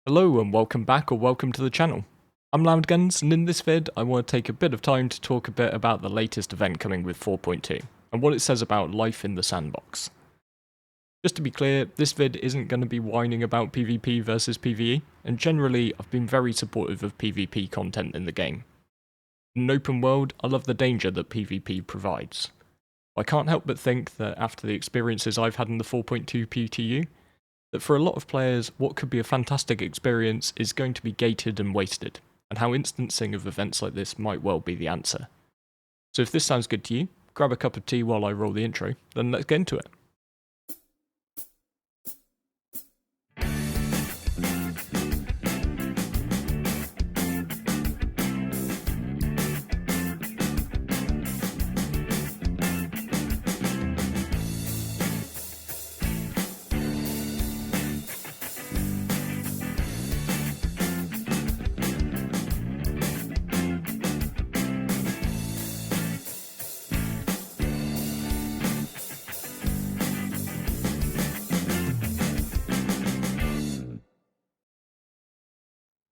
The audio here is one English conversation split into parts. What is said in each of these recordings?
Hello and welcome back or welcome to the channel. I'm Loudguns, and in this vid I want to take a bit of time to talk a bit about the latest event coming with 4.2 and what it says about life in the sandbox. Just to be clear, this vid isn't going to be whining about PvP versus PvE, and generally I've been very supportive of PvP content in the game. In an open world, I love the danger that PvP provides. I can't help but think that after the experiences I've had in the 4.2 PTU, that for a lot of players, what could be a fantastic experience is going to be gated and wasted, and how instancing of events like this might well be the answer. So if this sounds good to you, grab a cup of tea while I roll the intro, then let's get into it.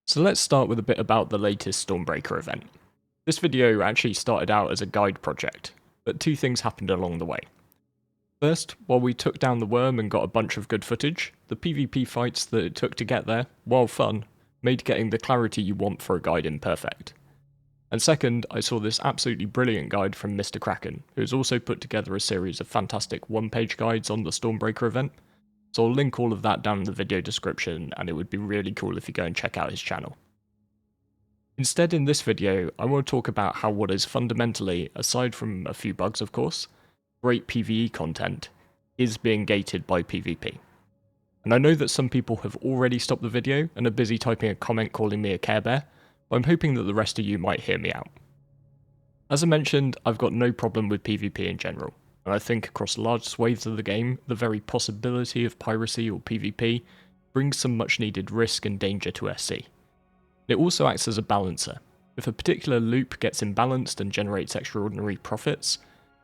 So let's start with a bit about the latest Stormbreaker event. This video actually started out as a guide project, but two things happened along the way. First, while we took down the worm and got a bunch of good footage, the PvP fights that it took to get there, while fun, made getting the clarity you want for a guide imperfect. And second, I saw this absolutely brilliant guide from Mr. Kraken, who has also put together a series of fantastic one-page guides on the Stormbreaker event. So I'll link all of that down in the video description, and it would be really cool if you go and check out his channel. Instead, in this video, I want to talk about how what is fundamentally, aside from a few bugs of course, great PvE content, is being gated by PvP. And I know that some people have already stopped the video and are busy typing a comment calling me a Care Bear, but I'm hoping that the rest of you might hear me out. As I mentioned, I've got no problem with PvP in general. And I think across large swathes of the game, the very possibility of piracy or PvP brings some much needed risk and danger to SC. It also acts as a balancer. If a particular loop gets imbalanced and generates extraordinary profits,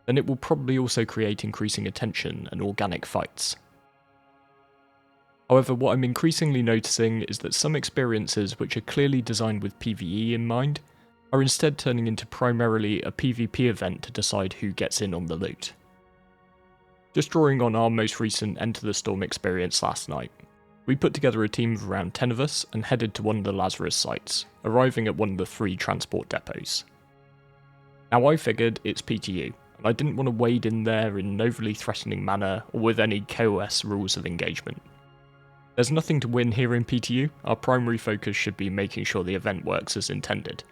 then it will probably also create increasing attention and organic fights. However, what I'm increasingly noticing is that some experiences which are clearly designed with PvE in mind are instead turning into primarily a PvP event to decide who gets in on the loot. Just drawing on our most recent Enter the Storm experience last night, we put together a team of around 10 of us and headed to one of the Lazarus sites, arriving at one of the 3 transport depots. Now I figured it's PTU, and I didn't want to wade in there in an overly threatening manner or with any KOS rules of engagement. There's nothing to win here in PTU, our primary focus should be making sure the event works as intended.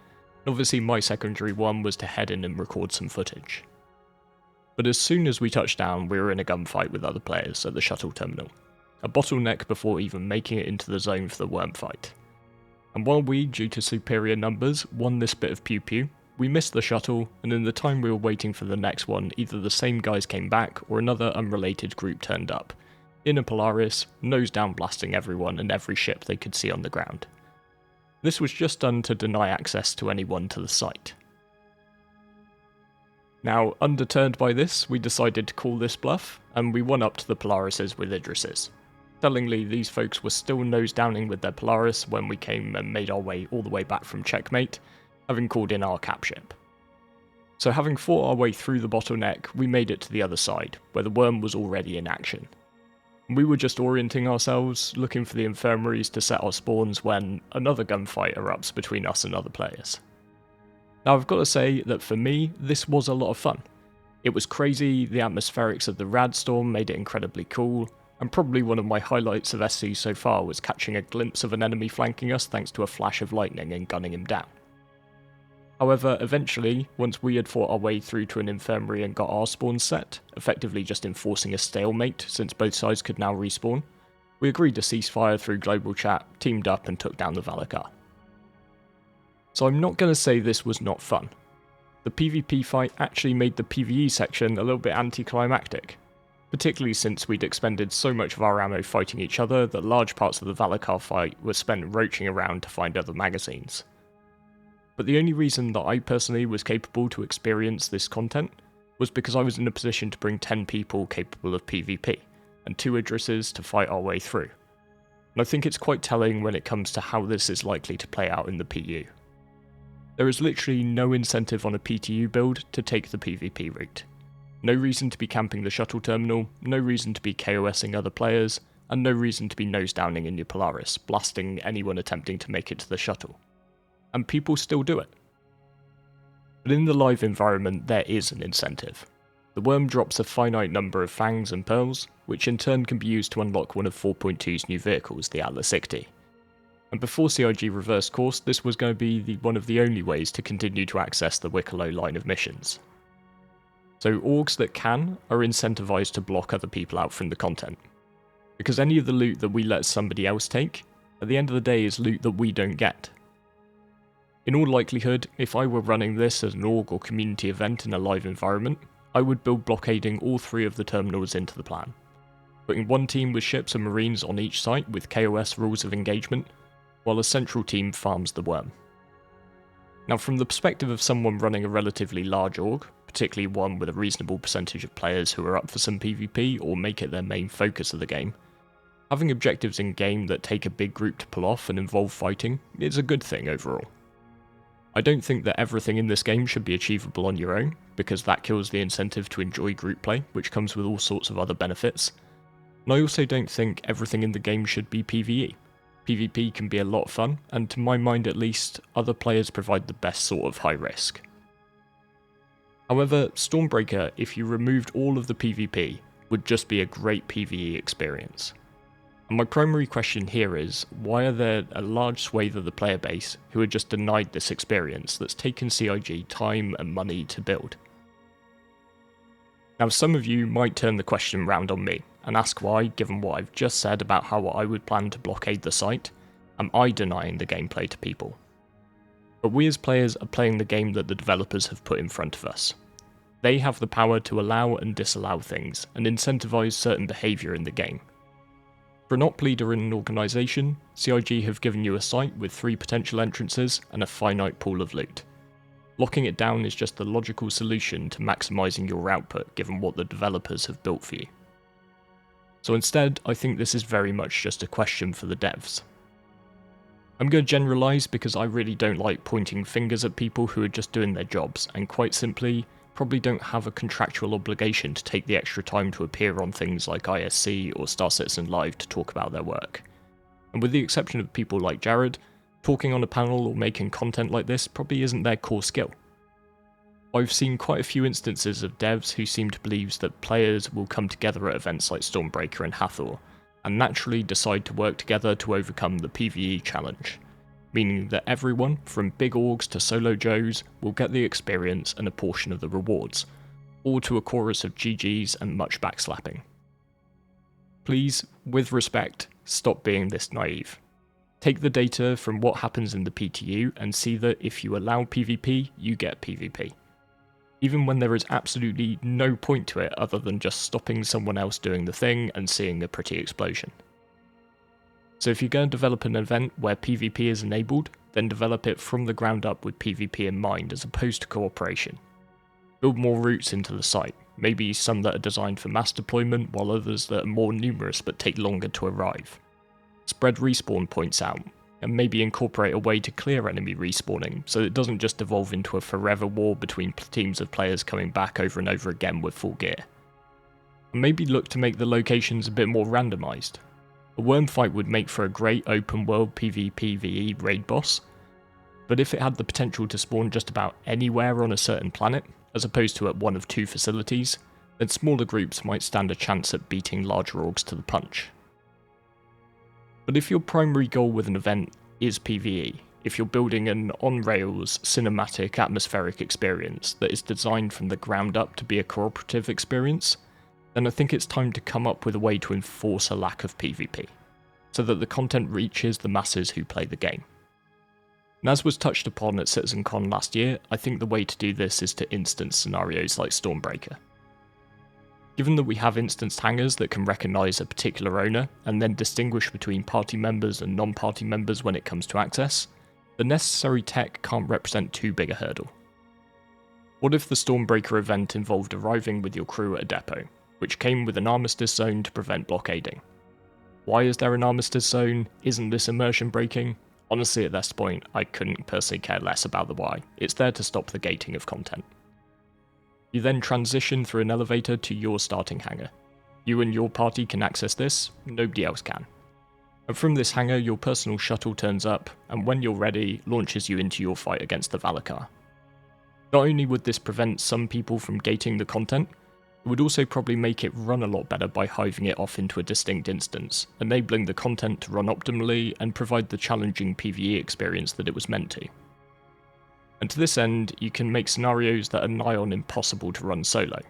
And obviously my secondary one was to head in and record some footage. But as soon as we touched down, we were in a gunfight with other players at the shuttle terminal, a bottleneck before even making it into the zone for the worm fight. And while we, due to superior numbers, won this bit of pew pew, we missed the shuttle, and in the time we were waiting for the next one, either the same guys came back or another unrelated group turned up, in a Polaris, nose down blasting everyone and every ship they could see on the ground. This was just done to deny access to anyone to the site. Now, undeterred by this, we decided to call this bluff, and we won up to the Polarises with Idrises. Tellingly, these folks were still nose-downing with their Polaris when we came and made our way all the way back from checkmate, having called in our cap ship. So having fought our way through the bottleneck, we made it to the other side, where the worm was already in action. We were just orienting ourselves, looking for the infirmaries to set our spawns when another gunfight erupts between us and other players. Now I've got to say that for me, this was a lot of fun. It was crazy, the atmospherics of the rad storm made it incredibly cool, and probably one of my highlights of SC so far was catching a glimpse of an enemy flanking us thanks to a flash of lightning and gunning him down. However, eventually, once we had fought our way through to an infirmary and got our spawns set, effectively just enforcing a stalemate since both sides could now respawn, we agreed to cease fire through global chat, teamed up and took down the Valakar. So I'm not going to say this was not fun. The PvP fight actually made the PvE section a little bit anticlimactic, particularly since we'd expended so much of our ammo fighting each other that large parts of the Valakar fight were spent roaching around to find other magazines. But the only reason that I personally was capable to experience this content was because I was in a position to bring 10 people capable of PvP, and 2 Idrises to fight our way through. and I think it's quite telling when it comes to how this is likely to play out in the PU. There is literally no incentive on a PTU build to take the PvP route. No reason to be camping the shuttle terminal, no reason to be KOSing other players, and no reason to be nose-downing in your Polaris, blasting anyone attempting to make it to the shuttle. And people still do it. But in the live environment there is an incentive. The worm drops a finite number of fangs and pearls, which in turn can be used to unlock one of 4.2's new vehicles, the Atlas 60. And before CIG reversed course, this was going to be one of the only ways to continue to access the Wicklow line of missions. So orgs that can are incentivized to block other people out from the content. Because any of the loot that we let somebody else take, at the end of the day is loot that we don't get. In all likelihood, if I were running this as an org or community event in a live environment, I would build blockading all 3 of the terminals into the plan. Putting one team with ships and marines on each site with KOS rules of engagement, while a central team farms the worm. Now from the perspective of someone running a relatively large org, particularly one with a reasonable percentage of players who are up for some PvP or make it their main focus of the game, having objectives in game that take a big group to pull off and involve fighting is a good thing overall. I don't think that everything in this game should be achievable on your own, because that kills the incentive to enjoy group play, which comes with all sorts of other benefits. And I also don't think everything in the game should be PvE. PvP can be a lot of fun, and to my mind at least, other players provide the best sort of high risk. However, Stormbreaker, if you removed all of the PvP, would just be a great PvE experience. And my primary question here is, why are there a large swathe of the player base who are just denied this experience that's taken CIG time and money to build? Now some of you might turn the question round on me, and ask why, given what I've just said about how I would plan to blockade the site, am I denying the gameplay to people? But we as players are playing the game that the developers have put in front of us. They have the power to allow and disallow things, and incentivize certain behaviour in the game. For an op leader in an organisation, CIG have given you a site with 3 potential entrances and a finite pool of loot. Locking it down is just the logical solution to maximising your output given what the developers have built for you. So instead, I think this is very much just a question for the devs. I'm going to generalise because I really don't like pointing fingers at people who are just doing their jobs and quite simply probably don't have a contractual obligation to take the extra time to appear on things like ISC or Star Citizen Live to talk about their work. And with the exception of people like Jared, talking on a panel or making content like this probably isn't their core skill. I've seen quite a few instances of devs who seem to believe that players will come together at events like Stormbreaker and Hathor, and naturally decide to work together to overcome the PvE challenge, meaning that everyone, from big orgs to solo Joes, will get the experience and a portion of the rewards, all to a chorus of GGs and much backslapping. Please, with respect, stop being this naive. Take the data from what happens in the PTU and see that if you allow PvP, you get PvP. Even when there is absolutely no point to it other than just stopping someone else doing the thing and seeing a pretty explosion. So if you're going to develop an event where PvP is enabled, then develop it from the ground up with PvP in mind as opposed to cooperation. Build more routes into the site, maybe some that are designed for mass deployment while others that are more numerous but take longer to arrive. Spread respawn points out, and maybe incorporate a way to clear enemy respawning so it doesn't just evolve into a forever war between teams of players coming back over and over again with full gear. And maybe look to make the locations a bit more randomised. A worm fight would make for a great open world PvPvE raid boss, but if it had the potential to spawn just about anywhere on a certain planet, as opposed to at one of 2 facilities, then smaller groups might stand a chance at beating larger orgs to the punch. But if your primary goal with an event is PvE, if you're building an on-rails, cinematic, atmospheric experience that is designed from the ground up to be a cooperative experience, then I think it's time to come up with a way to enforce a lack of PvP, so that the content reaches the masses who play the game. And as was touched upon at CitizenCon last year, I think the way to do this is to instance scenarios like Stormbreaker. Given that we have instanced hangars that can recognise a particular owner and then distinguish between party members and non-party members when it comes to access, the necessary tech can't represent too big a hurdle. What if the Stormbreaker event involved arriving with your crew at a depot, which came with an armistice zone to prevent blockading? Why is there an armistice zone? Isn't this immersion breaking? Honestly, at this point, I couldn't personally care less about the why. It's there to stop the gating of content. You then transition through an elevator to your starting hangar. You and your party can access this, nobody else can. And from this hangar, your personal shuttle turns up, and when you're ready, launches you into your fight against the Valakar. Not only would this prevent some people from gating the content, it would also probably make it run a lot better by hiving it off into a distinct instance, enabling the content to run optimally and provide the challenging PvE experience that it was meant to. And to this end, you can make scenarios that are nigh on impossible to run solo,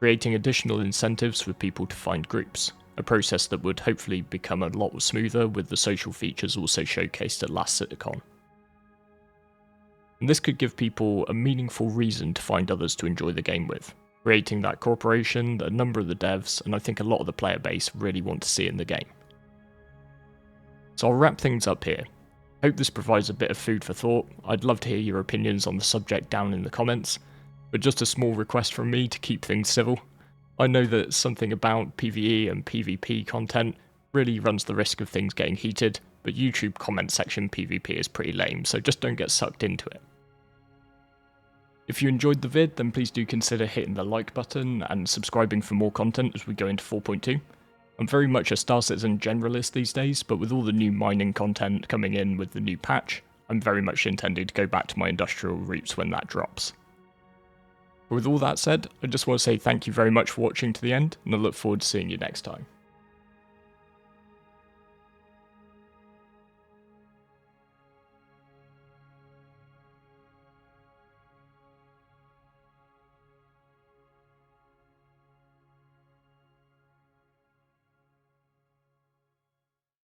creating additional incentives for people to find groups, a process that would hopefully become a lot smoother with the social features also showcased at last CityCon. And this could give people a meaningful reason to find others to enjoy the game with, creating that cooperation that a number of the devs, and I think a lot of the player base, really want to see in the game. So I'll wrap things up here. Hope this provides a bit of food for thought. I'd love to hear your opinions on the subject down in the comments, but just a small request from me to keep things civil. I know that something about PvE and PvP content really runs the risk of things getting heated, but YouTube comment section PvP is pretty lame, so just don't get sucked into it. If you enjoyed the vid, then please do consider hitting the like button and subscribing for more content as we go into 4.2. I'm very much a Star Citizen generalist these days, but with all the new mining content coming in with the new patch, I'm very much intending to go back to my industrial roots when that drops. With all that said, I just want to say thank you very much for watching to the end, and I look forward to seeing you next time.